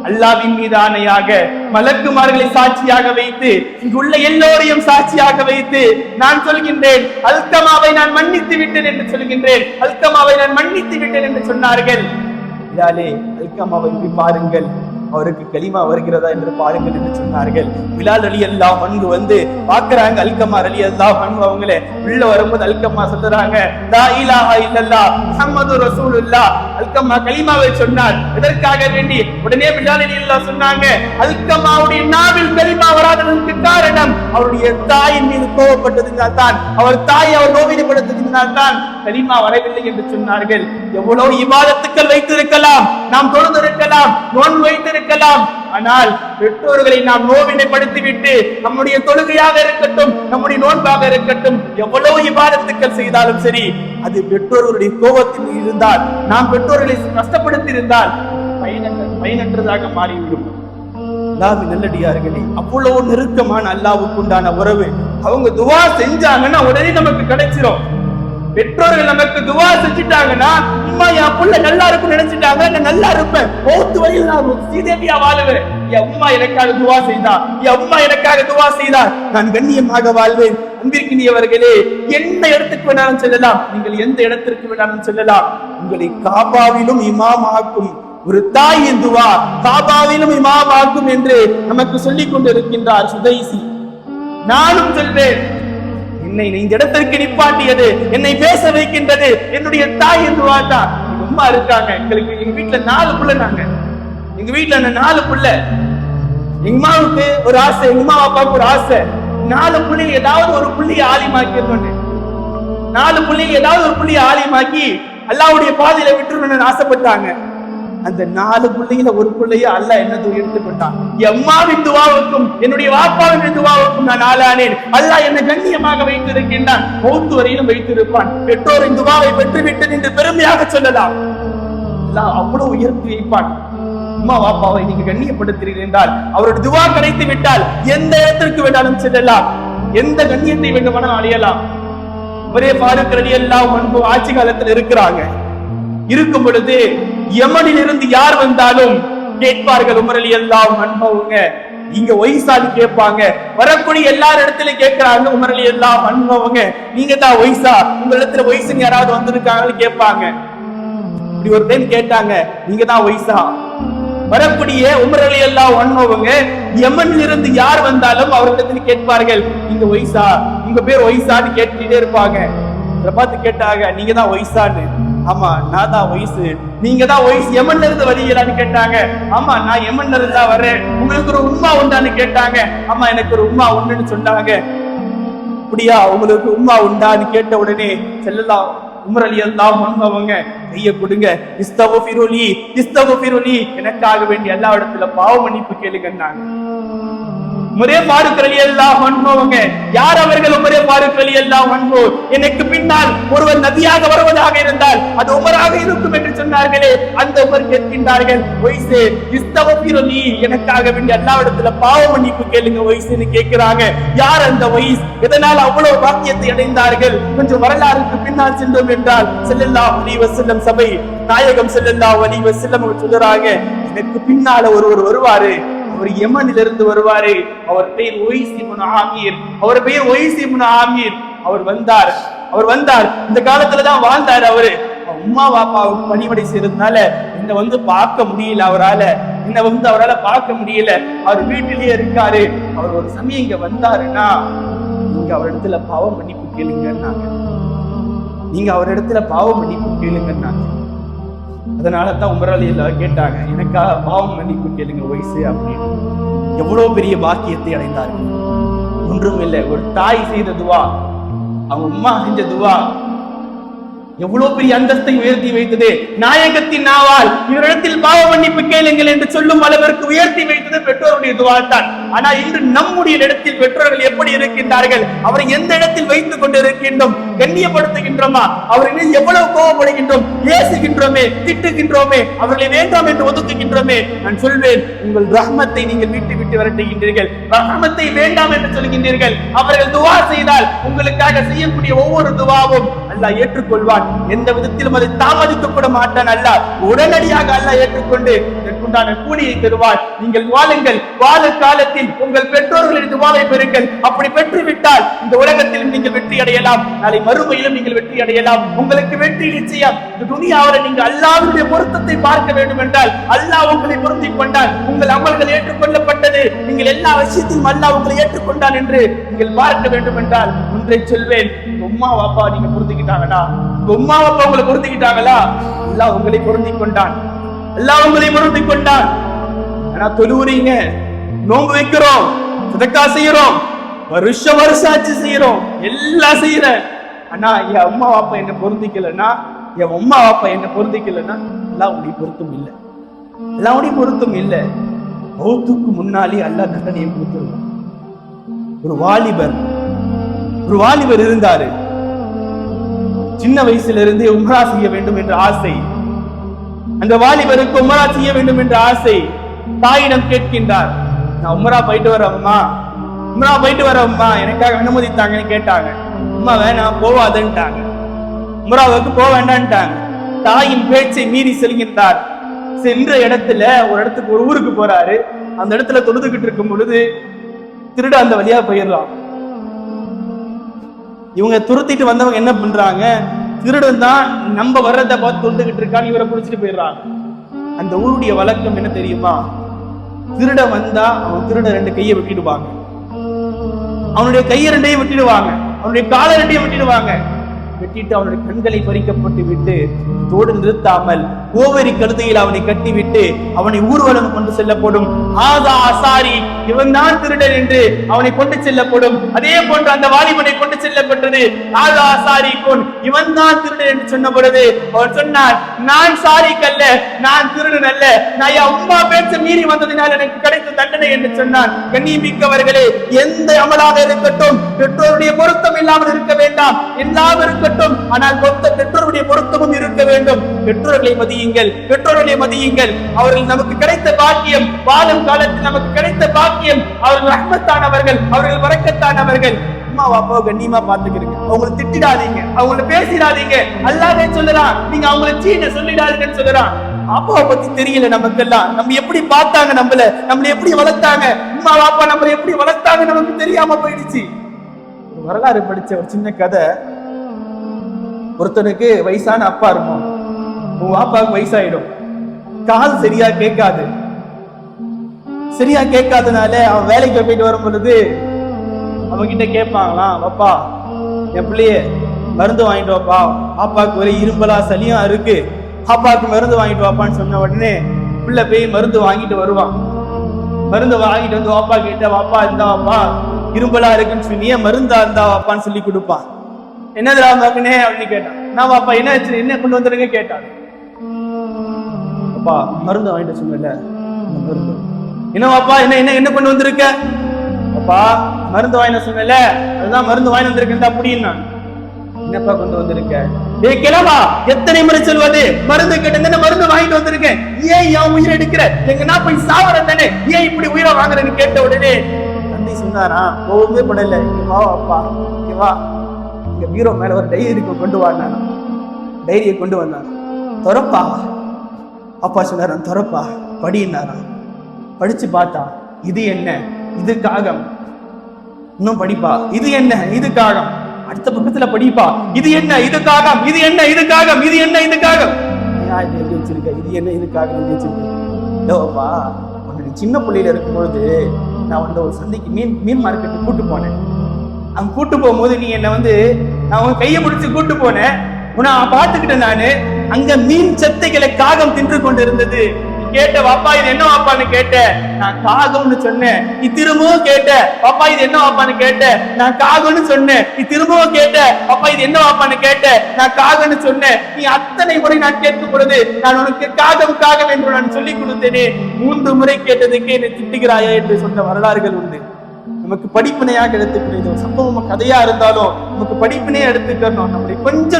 அல்லாஹ்வின் மீது ஆணையாக மலக்குமார்களை சாட்சியாக வைத்து இங்குள்ள எல்லோரையும் சாட்சியாக வைத்து நான் சொல்கின்றேன், அல்கமாவை நான் மன்னித்து விட்டேன் என்று சொல்கின்றேன், அல்கமாவை நான் மன்னித்து விட்டேன் என்று சொன்னார்கள். பிலாலே, அல்கமாவை பாருங்கள், அவருக்கு கலிமா வருகிறதா என்று பாருங்கள் என்று சொன்னார்கள். பிலால் ரலியல்லாஹு அன்ஹு வந்து பார்க்கறாங்க அல்கமா ரலியல்லாஹு அன்ஹு அவங்களே. உள்ள வரும்போது அல்கமா சொல்றாங்க, லா இலாஹா இல்லல்லாஹ் முஹம்மது ரசூலுல்லாஹ். அல்கமா கலிமாவை சொன்னார். இதற்காக வேண்டி உடனே பிலால் ரலியல்லாஹு சொன்னாங்க, அல்கமாவுடைய நாவில் கலிமா வராததற்கு காரணம் அவருடைய தாயின் மீது கோபப்பட்டதினால் தான், அவர் தாயை அவர் நோவினைப்படுத்தினால் தான் கலிமா வரவில்லை என்று சொன்னார்கள். எவ்வளவு இபாதத்துக்கள் வைத்திருக்கலாம், நாம் தொழுதிருக்கலாம், நோன்பு வைத்திருக்கலாம், ஆனால் பெற்றோர்களை நாம் நோவினைப்படுத்திவிட்டு நம்முடைய தொழுகையாக இருக்கட்டும், நம்முடைய நோன்பாக இருக்கட்டும், எவ்வளவு இபாதத்துக்கள் செய்தாலும் சரி, அது பெற்றோர்களுடைய கோபத்தில் இருந்தால், நாம் பெற்றோர்களை கஷ்டப்படுத்தி இருந்தால் பயனற்றதாக மாறிவிடும். அல்லாஹ்வின் நல்லடியார்களே, அவ்வளவு நெருக்கமான அல்லாஹ்வுக்கு உண்டான உறவு. அவங்க துவா செஞ்சாங்கன்னா உடனே நமக்கு கிடைச்சிரும். பெற்றோர்கள் நமக்கு துவா செஞ்சுட்டாங்கன்னா, அம்மா என் புள்ள நல்லா இருக்கும் நினைச்சிட்டாங்க, நான் நல்லா இருப்பேன், மௌத்து வரையில் நான் சீதேவியா வாழுவேன். என் அம்மா எனக்காக துவா செய்தா, என் அம்மா எனக்காக துவா செய்தார், நான் கண்ணியமாக வாழ்வேன். அன்பிற்கினியவர்களே, எந்த இடத்துக்கு வேணாலும் செல்லலாம், நீங்கள் எந்த இடத்திற்கு வேணாலும் செல்லலாம், உங்களை காபாவிலும் இமாம் ஆக்கும் ஒரு தாயின் துவா காபாவிலும் இமாம் ஆக்கும் என்று நமக்கு சொல்லிக் கொண்டிருக்கின்றார் சுதைசி. நானும் சொல்வேன், என்னை இந்த இடத்திற்கு நிப்பாட்டியது, என்னை பேச வைக்கின்றது என்னுடைய தாய் என்று வாட்டா. எங்க அம்மா இருக்காங்க, எங்க வீட்டுல 4 பிள்ளை, எங்க வீட்டுல 4 பிள்ளை. எங்க அம்மாவுக்கு ஒரு ஆசை, எங்க அம்மா அப்பாவுக்கு ஒரு ஆசை, 4 பிள்ளைங்க ஏதாவது ஒரு புள்ளியை ஆலிமாக்கி 4 பிள்ளைங்க ஏதாவது ஒரு புள்ளியை ஆலிமாக்கி அல்லாஹ்வுடைய பாதையில விட்டுறணும்னு ஆசைப்பட்டாங்க. அந்த 4 பிள்ளைகள ஒரு பிள்ளைய அல்லாஹ் என்ன எடுத்துக்கொண்டான். அம்மாவின் துவாவுக்கும் என்னுடைய வாப்பாவின் துவாவுக்கும் நான் ஆளானேன். அல்லாஹ் என்னை கண்ணியமாக வைத்திருக்கின்றான், மௌத்து வரையிலும் வைத்திருப்பான். பெற்றோரின் துவாவை பெற்றுவிட்டேன் என்று பெருமையாக சொல்லலாம். அல்லாஹ் அவ்வளவு உயர்த்தி வைப்பான். அம்மா வாப்பாவை நீங்க கண்ணியப்படுத்துகிறீர்கள் என்றால், அவருடைய துவா கிடைத்து விட்டால் எந்த இடத்திற்கு வேண்டாலும் செல்லலாம், எந்த கண்ணியத்தை வேண்டுமானாலும் அடையலாம். ஒரே ஃபாரூக் ரலியல்லாஹு அன்ஹு ஆட்சி காலத்தில் இருக்கிறாங்க. இருக்கும் பொழுது யமனில் இருந்து யார் வந்தாலும் கேட்பார்கள், உமர் ரலியல்லாஹு அன்ஹு அவங்க இங்க ஒய்சான்னு கேட்பாங்க. வரக்கூடிய எல்லார் இடத்துலயும் கேட்கிறாங்க, உமர் ரலியல்லாஹு அன்ஹு அவங்க நீங்க தான் ஒய்சா, உங்க இடத்துல ஒய்சுன்னு யாராவது வந்திருக்காங்கன்னு கேட்பாங்க. இப்படி ஒரு டைம் கேட்டாங்க, நீங்க தான் ஒய்சா. வரக்கூடிய உமர் ரலியல்லாஹு அன்ஹு அவங்க யமனில் இருந்து யார் வந்தாலும் அவர்களிடத்துல கேட்பார்கள், நீங்க ஒய்சா, உங்க பேர் ஒய்சான்னு கேட்டுட்டே இருப்பாங்க. இதை பார்த்து கேட்டாங்க, நீங்க தான் ஒய்சான்னு. ஆமா நான் தான் ஒய்சு. நீங்க தான் ஒய்சு, யமன்ல இருந்து வரீங்களான்னு கேட்டாங்க. ஆமா நான் யமன்ல இருந்தா வர்றேன். உங்களுக்கு ஒரு உம்மா உண்டான்னு கேட்டாங்க. ஆமா எனக்கு ஒரு உம்மா உண்டுன்னு சொன்னாங்க. அப்படியா உங்களுக்கு உம்மா உண்டான்னு கேட்ட உடனே ஸல்லல்லாஹு உமர் ரலியல்லாஹு அன்ஹு அவங்க கையை கொடுங்க, இஸ்தக்ஃபிருலி இஸ்தக்ஃபிருலி, எனக்காக வேண்டி எல்லா இடத்துல பாவ மன்னிப்பு கேளுங்கன்னாங்க. உமரே ஃபாரூக் ரலியல்லாஹு அன்ஹு அவங்க, யார் அவர்கள்? உமரே ஃபாரூக் ரலியல்லாஹு அன்ஹு, எனக்கு பின்னால் ஒருவர் நபியாக வருவதாக இருந்தால் அது உமராக இருக்கும் என்று சொன்னார்களே, அந்த உமர் கேட்கின்றார்கள், ஒய்ஸே இஸ்தக்ஃபிருலி, எனக்காக வேண்டி எல்லா இடத்துல பாவ மன்னிப்பு கேளுங்க ஒய்ஸ்ன்னு கேட்கிறாங்க. யார் அந்த ஒய்ஸ்? எதனால் அவ்வளவு பாக்கியத்தை அடைந்தார்கள்? கொஞ்சம் வரலாறுக்கு பின்னால் சென்றோம் என்றால் ஸல்லல்லாஹு அலைஹி வஸல்லம் சபை நாயகம் ஸல்லல்லாஹு அலைஹி வஸல்லம் சொல்றாங்க, எனக்கு பின்னால ஒருவர் வருவாரு, அவர் யமனிலிருந்து வருவாரு, அவர் பெயர் ஒய்ஸ் இப்னு ஆமீர், அவர் பெயர் ஒய்ஸ் இப்னு ஆமீர். அவர் வந்தார், இந்த காலத்துல தான் வாழ்ந்தார். அவரு அம்மா பாப்பாவுக்கு பணிவிடை செய்யறதுனால என்ன பார்க்க முடியல, அவரால பார்க்க முடியல. அவர் வீட்டிலேயே இருக்காரு. அவர் ஒரு சமயம் இங்க வந்தாருன்னா நீங்க அவரிடத்துல பாவ மன்னிப்பு கேளுங்கன்னாங்க. அதனாலதான் உமர் ரலியல்லாஹு கேட்டாங்க, எனக்காக பாவம் மன்னிப்பு கேளுங்க வயசு அப்படின்னு. எவ்வளவு பெரிய பாக்கியத்தை அடைந்தார்கள். ஒன்றும் இல்லை, ஒரு தாய் செய்த துவா, அவங்க அம்மா செஞ்ச துவா எவ்வளவு பெரிய அந்தஸ்தை உயர்த்தி வைத்தது. நாயகத்தின் நாவால் இவரிடத்தில் பாவ மன்னிப்பு கேளுங்கள் என்று சொல்லும் அளவிற்கு உயர்த்தி வைத்தது பெற்றோருடைய துவா தான். ஆனா இன்று நம்முடைய இடத்தில் பெற்றோர்கள் எப்படி இருக்கின்றார்கள்? அவரை எந்த இடத்தில் வைத்துக் கொண்டு இருக்கின்றோம்? கண்ணியப்படுத்துகின்றோமா? அவர்களை எவ்வளவு கோபப்படுகின்றோம், ஏசுகின்றோமே, திட்டுகின்றோமே, அவர்களை வேண்டாம் என்று ஒதுக்குகின்றோமே. நான் சொல்வேன், உங்கள் ரஹ்மத்தை நீங்கள் விட்டு விரட்டுகின்றீர்கள், ரஹ்மத்தை வேண்டாம் என்று சொல்கின்றீர்கள். அவர்கள் துவா செய்தால் உங்களுக்காக செய்யக்கூடிய ஒவ்வொரு துவாவும் அல்லாஹ் ஏற்றுக்கொள்வான். எந்த விதத்திலும் அதை தாமதிக்க கூட மாட்டான். அல்லாஹ் உடனடியாக அல்லாஹ் ஏற்றுக்கொண்டு இதற்குண்டான கூலியை தருவார். நீங்கள் வாழுங்கள், வாழும் காலத்தில் உங்கள் பெற்றோர்களின் துவாவை பெறுங்கள். அப்படி பெற்றுவிட்டால் இந்த உலகத்திலும் நீங்கள் வெற்றி அடையலாம், நாளை மறுமையிலும் நீங்கள் வெற்றி அடையலாம். உங்களுக்கு வெற்றி நிச்சயம். இந்த துனியாவில் நீங்கள் அல்லாஹ்வுடைய பொருத்தத்தை பார்க்க வேண்டும் என்றால் அல்லாஹ் உங்களை பொருந்திக் கொண்டால் உங்கள் அமல்கள் ஏற்றுக்கொள்ளப்பட்டது, நீங்கள் எல்லா விஷயத்திலும் அல்லாஹ் உங்களை ஏற்றுக்கொண்டான் என்று நீங்கள் பார்க்க வேண்டும் என்றால் ஒன்றை சொல்வேன், உம்மா வாப்பா நீங்க பொருந்திக்கிட்டாங்களா? உம்மா வாப்பா உங்களை பொருந்திக்கிட்டாங்களா? அல்லாஹ் உங்களை பொருந்திக் கொண்டான், அல்லாஹ் உங்களை பொருந்திக் கொண்டான். ஆனா தொழுவுறீங்க, நோன்பு வைக்கிறோம், சதக்கா செய்யறோம், வருஷாட்சி செய்யறோம், எல்லாம் செய்யறேன். ஆனா என் அம்மா வாப்பா என்ன பொருந்திக்கலன்னா, என் அம்மா வாப்பா என்ன பொருந்திக்கலன்னா அல்லாஹ் உடைய பொருத்தம் இல்லை, அல்லாஹ்வுடைய பொருத்தம் இல்லை. மௌத்துக்கு முன்னாலே அல்லாஹ் தண்டனையை கொடுத்துருவான். ஒரு வாலிபர் இருந்தாரு. சின்ன வயசுல இருந்து உம்ரா செய்ய வேண்டும் என்ற ஆசை. அந்த வாலிபருக்கு உம்ரா செய்ய வேண்டும் என்ற ஆசை. தாயிடம் கேட்கின்றார், நான் உம்ரா போயிட்டு வரேன் அம்மா, எனக்காக அனுமதித்தாங்கன்னு கேட்டாங்க. அம்மா வேணாம் போவாதன்ட்டாங்க, உம்ராவுக்கு போக வேண்டான்ட்டாங்க. தாயின் பேச்சை மீறி செல்கின்றார். சென்ற இடத்துல ஒரு ஊருக்கு போறாரு. அந்த இடத்துல தொழுதுகிட்டு இருக்கும் பொழுது திருட அந்த வழியா போயிடலாம். இவங்க துரத்திட்டு வந்தவங்க என்ன பண்றாங்க, திருடன் தான் நம்ம வர்றதை பார்த்து தொழுதுகிட்டு இருக்கான்னு இவரை பிடிச்சிட்டு போயிடுறாங்க. அந்த ஊருடைய வழக்கம் என்ன தெரியுமா? திருட வந்தா அவன் திருட 2 கையை வெட்டிடுவாங்க, அவனுடைய கையை 2ஐயும் வெட்டிடுவாங்க, அவனுடைய காலை 2ஐயும் வெட்டிடுவாங்க. வெட்டிட்டு அவனுடைய கண்களை பறிக்கப்பட்டு விட்டு தோடு நிறுத்தாமல் கோவரி கழுதையில் அவனை கட்டிவிட்டு அவனை ஊர்வலம் கொண்டு செல்லப்படும். ஆதா அசாரி, இவன் தான் திருடன் என்று அவனை கொண்டு செல்லப்படும். அதே போன்று அந்த வாலிபனை கொண்டு செல்லப்பட்டது. ஆதா அசாரி கொன், இவன் தான் திருடன் என்று சொன்ன பொழுது அவர் சொன்னார், நான் சாரிக்கல்ல, நான் திருடன் அல்ல, நான் என் அம்மா பேச்ச மீறி வந்ததினால் எனக்கு கிடைத்த தண்டனை என்று சொன்னான். கண்ணியமிக்கவர்களே, எந்த அமலாக இருக்கட்டும் பெற்றோருடைய பொருத்தம் இல்லாமல் இருக்க வேண்டாம், எல்லாம் இருக்கட்டும், ஆனால் பெற்றோருடைய பொருத்தமும் இருக்க வேண்டும். பெற்றோர்களை மதியுங்கள். அவர்கள் நமக்கு கிடைத்த பாக்கியம், வாழும் காலத்தில் நமக்கு கிடைத்த பாக்கியம். அவர்கள் ரஹ்மத்தானவர்கள், அவர்கள் பரக்கத்தானவர்கள். அம்மா அப்பாவை கண்ணியமா பாத்துக்கிறீங்க, அவங்களை திட்டிடாதீங்க, அவங்களை பேசிடாதீங்க. அல்லாஹ்வே சொல்றான், நீங்க அவங்களை சீன சொல்லிடாதீங்கன்னு சொல்றான். அப்பாவை பத்தி தெரியல நமக்கெல்லாம், நம்ம எப்படி பார்த்தாங்க, நம்மள எப்படி வளர்த்தாங்க, அம்மா அப்பா நம்மளை எப்படி வளர்த்தாங்க நமக்கு தெரியாம போயிடுச்சு. ஒரு வரலாறு படிச்ச ஒரு சின்ன கதை. ஒருத்தனுக்கு வயசான அப்பா இருக்கும், உன் வாப்பாவுக்கு வயசாயிடும், கால் சரியா கேட்காதனால அவன் வேலைக்கு போயிட்டு வரும் பொழுது அவன்கிட்ட கேட்பாங்களாம், வாப்பா என் பிள்ளைய மருந்து வாங்கிட்டு வாப்பா, பாப்பாவுக்கு ஒரே இரும்பலா சளியா இருக்கு, பாப்பாவுக்கு மருந்து வாங்கிட்டு வாப்பான்னு சொன்ன உடனே பிள்ளை போய் மருந்து வாங்கிட்டு வருவான். மருந்து வாங்கிட்டு வந்து வாப்பா கிட்ட, வாப்பா இருந்தா வாப்பா இரும்பலா இருக்குன்னு சொன்னியே, மருந்தா இருந்தா வாப்பான்னு சொல்லி கொடுப்பான். என்னதுடா மகனே அப்படின்னு கேட்டான். நான் வாப்பா என்ன ஆச்சு, என்ன கொண்டு வந்துருங்க கேட்டாரு. அப்பா மருந்து வாங்கிட்டு சொன்னல மருந்து. என்ன வாப்பா என்ன என்ன என்ன கொண்டு வந்திருக்க? அப்பா மருந்து வாங்கின சொன்னல, அதுதான் மருந்து வாங்கி வந்திருக்கேன் அப்படின்னா. என்னப்பா கொண்டு வந்திருக்க? ஏ கிழவா, எத்தனை முறை சொல்வது, மருந்து கேட்டு மருந்து வாங்கிட்டு வந்திருக்கேன், ஏன் என் உயிரை எடுக்கிற, எங்க நான் போய் சாவர தானே, ஏன் இப்படி உயிரை வாங்குறேன்னு கேட்ட உடனே தந்தை சொன்னாரா, கோவமே படல, இங்க வா அப்பா, இங்க வா, இங்க பீரோ மேல ஒரு டைரி கொண்டு வாங்க. டைரியை கொண்டு வந்தாங்க. துறப்பா. அப்பா சொன்னாராம், துறப்பா படினாராம். படிச்சு பார்த்தா, இது என்ன, இது காகம். இன்னும் படிப்பா, இது என்ன, இது காகம். அடுத்த பக்கத்துல படிப்பா, இது என்ன, இது காகம், இது என்ன, இது காகம், இது என்ன, இது காகம். எழுதி வச்சிருக்க, இது என்ன, இது காகம் எழுதி வச்சிருக்கேன்ப்பா. உன்னை சின்ன பிள்ளையில இருக்கும்பொழுது நான் வந்து ஒரு சந்தைக்கு மீன் மார்க்கெட்டுக்கு கூட்டு போனேன். அங்க கூட்டு போகும்போது நீ என்ன வந்து நான் உன் கையை பிடிச்சு கூட்டு போனேன். உன்னை பார்த்துக்கிட்டேன் நானு. அங்க மீன் சத்தைகளை காகம் தின்று கொண்டு இருந்தது. கேட்ட, வாப்பா இது என்ன வாப்பான்னு கேட்ட, நான் காகம்னு சொன்னேன். நீ திரும்பவும் கேட்ட, பாப்பா இது என்ன வாப்பான்னு கேட்ட, நான் காகம்னு சொன்னேன். நீ திரும்பவும் கேட்ட, பாப்பா இது என்ன வாப்பான்னு கேட்ட, நான் காகம்னு சொன்னேன். நீ அத்தனை முறை நான் கேட்கும் பொழுது நான் உனக்கு காகம் காகம் என்று நான் சொல்லிக் கொடுத்தேனே, 3 முறை கேட்டதுக்கே என்னை திட்டுகிறாயா என்று சொன்ன வரலாறுகள் உண்டு. நமக்கு படிப்பினையாக எடுத்துக்கிறது ஒரு சம்பவம் கதையா இருந்தாலும் நமக்கு படிப்பினையா எடுத்துக்கணும்.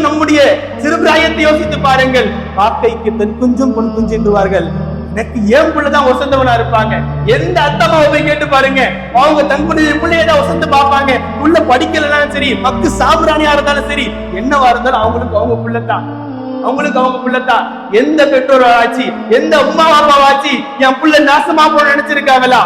நம்முடைய சிறுபிராயத்தை யோசித்து பாருங்கள். காக்கைக்கு தன் குஞ்சும் பொன் குஞ்சு என்றுவார்கள். எனக்கு ஏன் பிள்ளைதான் வசந்தவனா இருப்பாங்க. எந்த அத்தம்மாவை போய் கேட்டு பாருங்க, அவங்க தங்களுடைய பிள்ளையதான் வசந்து பார்ப்பாங்க. உள்ள படிக்கலனாலும் சரி, மக்கு சாம்பிராணியா இருந்தாலும் சரி, என்னவா இருந்தாலும் அவங்களுக்கு அவங்க பிள்ளைதான், அவங்களுக்கு அவங்க பிள்ளைதான். எந்த பெற்றோராச்சு, எந்த அம்மா அப்பாவாச்சு என் பிள்ளை நாசமா போன நினைச்சிருக்காங்களா?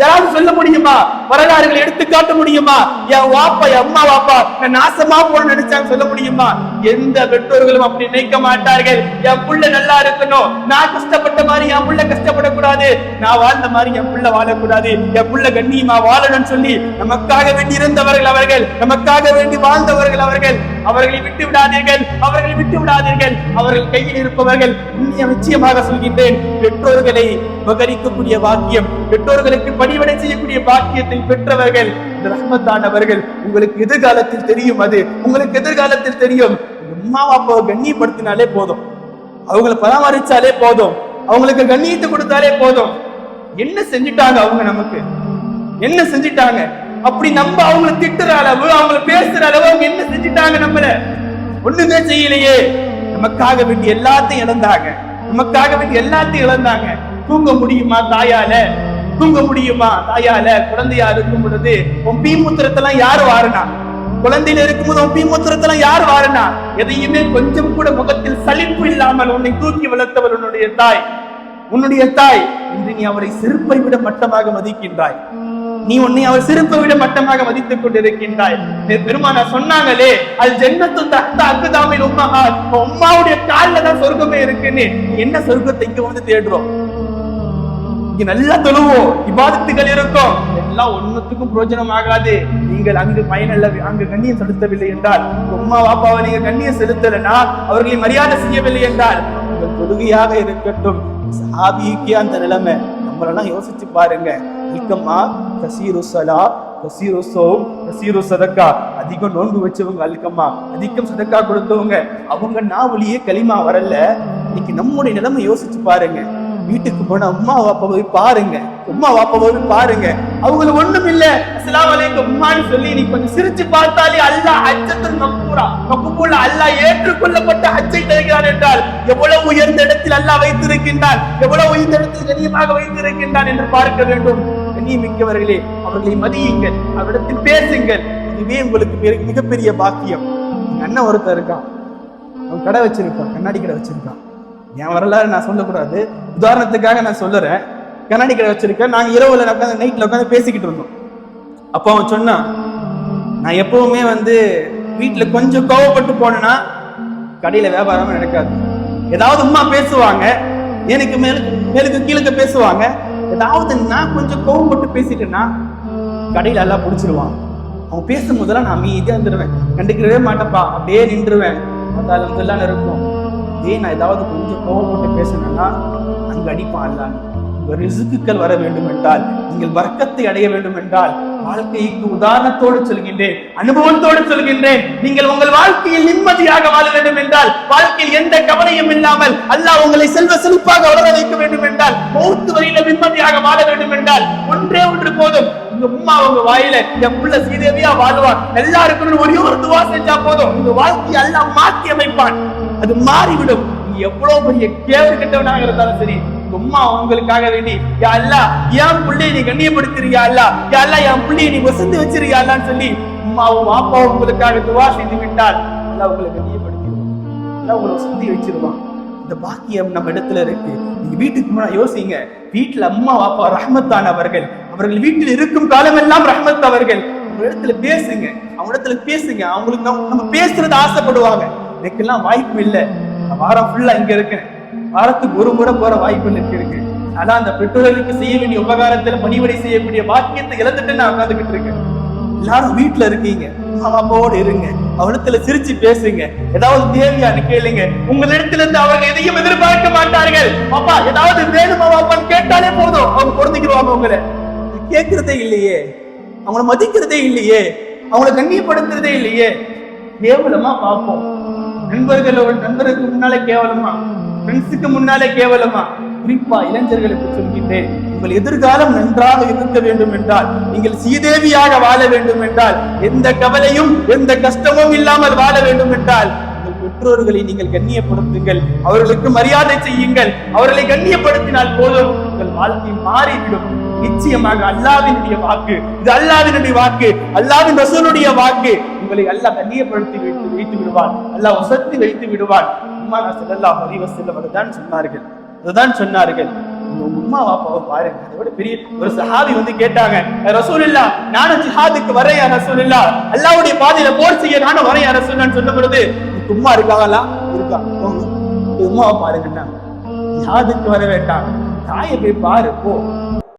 யாராவது சொல்ல முடியுமா? வரலாறுகளை எடுத்து காட்ட முடியுமா? என் வாப்பா என் அம்மா வாப்பா நான் நாசமா போன நினைச்சாங்க சொல்ல முடியுமா? எந்த பெற்றோர்களும் அப்படி நினைக்க மாட்டார்கள். என் புள்ள நல்லா இருக்கணும், நான் கஷ்டப்பட்ட மாதிரி என் புள்ள கஷ்டப்படக்கூடாது, நான் வாழ்ந்த மாதிரி என் புள்ள வாழக்கூடாது, என் புள்ள கண்ணியமா வாழணும்னு சொல்லி நமக்காக வேண்டி இருந்தவர்கள் அவர்கள், நமக்காக வேண்டி வாழ்ந்தவர்கள் அவர்கள். அவர்களை விட்டு விடாதீர்கள், அவர்களை விட்டு விடாதீர்கள். அவர்கள் கையில் இருப்பவர்கள் நிச்சயமாக சொல்கின்றேன், பெற்றோர்களை உபகரிக்கக்கூடிய பாக்கியம், பெற்றோர்களுக்கு பணிவிடை செய்யக்கூடிய பாக்கியத்தை பெற்றவர்கள் ரஹ்மத்தானவர்கள். உங்களுக்கு எதிர்காலத்தில் தெரியும், அது உங்களுக்கு எதிர்காலத்தில் தெரியும். அம்மா அப்பாவை கண்ணியப்படுத்தினாலே போதும், அவங்களை பராமரிச்சாலே போதும், அவங்களுக்கு கண்ணியத்தை கொடுத்தாலே போதும். என்ன செஞ்சுட்டாங்க அவங்க, நமக்கு என்ன செஞ்சுட்டாங்க? அப்படி நம்ம அவங்களை திட்டுற அளவு, அவங்களை பேசுற அளவு அவங்க என்ன செஞ்சுட்டாங்க? நம்மள ஒண்ணுமே செய்யலையே. நமக்காக வேண்டி எல்லாத்தையும் இழந்தாங்க, நமக்காக வேண்டி எல்லாத்தையும் இழந்தாங்க. தூங்க முடியுமா தாயால? தூங்க முடியுமா தாயால? குழந்தையா இருக்கும் பொழுது உன் பீமூத்திரத்தெல்லாம் யாரு வாருனா? குழந்தையில இருக்கும்போது உன் பீமூத்திரத்தெல்லாம் யாரு வாருனா? எதையுமே கொஞ்சம் கூட முகத்தில் சலிப்பு இல்லாமல் உன்னை தூக்கி வளர்த்தவள் உன்னுடைய தாய், உன்னுடைய தாய். இன்று நீ அவரை செருப்பை விட மட்டமாக மதிக்கின்றாய். நீ உன்னை அவர் சிறுப்பை விட மட்டமாக மதித்துக் கொண்டிருக்கின்றாய். பெருமானா சொன்னாங்களே, அல் ஜன்னத்து தஹ்தா அக்தாமில் உம்மஹாத், உம்மாவுடைய கால்ல தான் சொர்க்கமே இருக்குன்னு. என்ன சொர்க்கத்தை இங்க வந்து தேடுறோம்? இங்க நல்லா தொழுவோம், இபாதத்துகள் இருக்கும், எல்லாம் ஒண்ணுத்துக்கும் பிரயோஜனம் ஆகாது. நீங்கள் அங்கு பயனல்ல, அங்கு கண்ணியம் செலுத்தவில்லை என்றால், உம்மா வாப்பாவை நீங்க கண்ணியம் செலுத்தலனா, அவர்களை மரியாதை செய்யவில்லை என்றால், உங்கள் தொழுகையாக இருக்கட்டும். சஹாபிக்கு அந்த நிலைமை. நம்மளெல்லாம் யோசிச்சு பாருங்க. இல்கம்மா கசீரு ஸலா கசீரு ஸௌம் கசீரு ஸதகா, அதிகம் நோன்பு வச்சவங்க அல்கம்மா, அதிகம் சதக்கா கொடுத்தவங்க, அவங்க நாவலியே களிமா வரல. இன்னைக்கு நம்முடைய நிலைமை யோசிச்சு பாருங்க. வீட்டுக்கு போன அம்மா வாப்பாவை பாருங்க, அம்மா வாப்பாவை பாருங்க, அவங்களுக்கு ஒண்ணும் இல்ல, அஸ்ஸலாமு அலைக்கும் உம்மான்னு சொல்லி நீ கொஞ்சம் சிரிச்சு பார்த்தாலே அல்லாஹ் ஹஜ்ஜத்துல் மக்பூரா, மக்பூல், அல்லாஹ் ஏற்றுக்கொள்ளப்பட்ட ஹஜ்ஜை தருகிறான் என்றால் எவ்வளவு உயர்ந்த இடத்தில் அல்லாஹ் வைத்திருக்கின்றான், எவ்வளவு உயர்ந்த இடத்தில் கண்ணியமாக வைத்திருக்கின்றான் என்று பார்க்க வேண்டும். கண்ணியமிக்கவர்களே, அவர்களை மதியுங்கள், அவரிடத்தில் பேசுங்கள். இதுவே உங்களுக்கு மிகப்பெரிய பாக்கியம். அண்ணன் ஒருத்தர் இருக்கான், அவன் கடை வச்சிருக்கான், கண்ணாடி கடை வச்சிருக்கான். என் வரலாறு நான் சொல்லக்கூடாது, உதாரணத்துக்காக நான் சொல்லுறேன். கண்ணாடி கடை வச்சிருக்கேன். நாங்க இரவுல உட்காந்து நைட்ல உட்காந்து பேசிக்கிட்டு இருந்தோம். அப்போ அவன் சொன்னான், நான் எப்பவுமே வந்து வீட்டுல கொஞ்சம் கோவப்பட்டு போனேன்னா கடையில வியாபாரமே நடக்காது. ஏதாவது உம்மா பேசுவாங்க, எனக்கு மேலுக்கு கீழே பேசுவாங்க, ஏதாவது நான் கொஞ்சம் கோவப்பட்டு பேசிட்டேன்னா கடையில எல்லாம் பிடிச்சிருவான். அவன் பேசும் போதெல்லாம் நான் அமைதியா இருந்துருவேன், கண்டுக்கவே மாட்டேன்ப்பா, அப்படியே நின்றுவேன். அதாலும் இருக்கும். இதே நான் ஏதாவது கொஞ்சம் கோவப்பட்டு பேசினேன்னா அங்க அடிப்பான் அல்லான்னு. ரிசுக்குகள் வர வேண்டும் என்றால், நீங்கள் வர்க்கத்தை அடைய வேண்டும் என்றால், வாழ்க்கைக்கு உதாரணத்தோடு சொல்கின்றேன், அனுபவத்தோடு சொல்கின்றேன், நீங்கள் உங்கள் வாழ்க்கையில் நிம்மதியாக வாழ வேண்டும் என்றால், வாழ்க்கையில் எந்த கவலையும் இல்லாமல் அல்லாஹ் உங்களை செல்வ செழிப்பாக வளர வைக்க வேண்டும் என்றால், மௌத்து வரையில நிம்மதியாக வாழ வேண்டும் என்றால், ஒன்றே ஒன்று போதும். உங்க உம்மா உங்க வாயில என் புள்ள சீதேவியா வாழ்வான் எல்லாருக்கும் ஒரே ஒரு துவா செஞ்சா போதும். உங்க வாழ்க்கையை அல்லாஹ் மாற்றி அமைப்பான். அது மாறிவிடும். நீ எவ்வளவு பெரிய கேள்வி கெட்டவனாக இருந்தாலும் சரி, உம்மா உங்களுக்காக வேண்டி யா அல்லாஹ் என் புள்ளையை நீ கண்ணியப்படுத்துறியா அல்லா, யா அல்லாஹ் என் புள்ளையை நீ வசந்து வச்சிருக்கியா அல்லான்னு சொல்லி உம்மாவும் வாப்பாவும் உங்களுக்காக துவா செய்து விட்டால் அல்லாஹ் உங்களை கண்ணியப்படுத்திடுவான், அல்லாஹ் உங்களை வசந்தி வச்சிருவான். இந்த பாக்கியம் நம்ம இடத்துல இருக்கு. நீங்க வீட்டுக்கு முன்னாடி யோசிங்க, வீட்டுல அம்மா வாப்பா ரஹ்மத்தானவர்கள், அவர்கள் வீட்டில் இருக்கும் காலமெல்லாம் ரஹ்மத் அவர்கள். அவங்க இடத்துல பேசுங்க, அவங்க இடத்துல பேசுங்க. அவங்களுக்கு நம்ம பேசுறது ஆசைப்படுவாங்க. எனக்கெல்லாம் வாய்ப்பு இல்லை, நான் வாரம் ஃபுல்லா இங்க இருக்கேன், வாரத்துக்கு ஒரு முறை போற வாய்ப்பு எனக்கு இருக்கு. ஆனா அந்த பெற்றோர்களுக்கு செய்ய வேண்டிய உபகாரத்துல பணிவிடை செய்யக்கூடிய பாக்கியத்தை இழந்துட்டு நான் உட்காந்துக்கிட்டு இருக்கேன். எல்லாரும் வீட்டுல இருக்கீங்க, அப்பாவோடு இருங்க, அவனத்துல சிரிச்சு பேசுங்க, ஏதாவது தேவையான்னு கேளுங்க. உங்களிடத்துல இருந்து அவங்க எதையும் எதிர்பார்க்க மாட்டார்கள். அப்பா ஏதாவது வேணுமா பாப்பான்னு கேட்டாலே போதும், அவங்க பொருந்திக்கிடுவாங்க. உங்களை கேட்கறதே இல்லையே, அவங்கள மதிக்கிறதே இல்லையே, அவங்களை கண்ணியப்படுத்துறதே இல்லையே. கேவலமா பார்ப்போம். நண்பர்களுக்கு முன்னாலே கேவலமா, ஃப்ரெண்ட்ஸுக்கு முன்னாலே கேவலமா. குறிப்பா இளைஞர்களுக்கு சொல்கின்றேன், உங்கள் எதிர்காலம் நன்றாக இருக்க வேண்டும் என்றால், நீங்கள் சீதேவியாக வாழ வேண்டும் என்றால், எந்த கவலையும் எந்த கஷ்டமும் இல்லாமல் வாழ வேண்டும் என்றால், உங்கள் பெற்றோர்களை நீங்கள் கண்ணியப்படுத்துங்கள், அவர்களுக்கு மரியாதை செய்யுங்கள். அவர்களை கண்ணியப்படுத்தினால் போதும், உங்கள் வாழ்க்கை மாறிவிடும். நிச்சயமாக அல்லாஹ்வினுடைய வாக்கு, இது அல்லாஹ்வினுடைய வாக்கு, அல்லாஹ்வின் ரசூலுடைய வாக்கு. உங்களை அல்லாஹ் கண்ணியப்படுத்தி வைத்து விடுவான், அல்லாஹ் வசத்தி வைத்து விடுவான். உம்மா ஸல்லல்லாஹு அலைஹி வஸல்லம் அதுதான் சொன்னார்கள். உங்க உம்மா வாப்பாவை பாருங்க. அதோட பெரிய ஒரு சஹாபி வந்து கேட்டாங்க, ரசூலுல்லாஹ் நானும் ஜிஹாதுக்கு வரேன் யா ரசூலுல்லாஹ், அல்லாஹ்வுடைய பாதையில போர் செய்ய நானும் வரேன் யா ரசூலுல்லாஹ்னு சொன்ன பொழுது, உம்மா இருக்காங்களா? இருக்காங்க. உம்மாவை பாருங்கன்னாங்க. ஜிஹாதுக்கு வர வேண்டாம், தாயை போய் பாரு போ,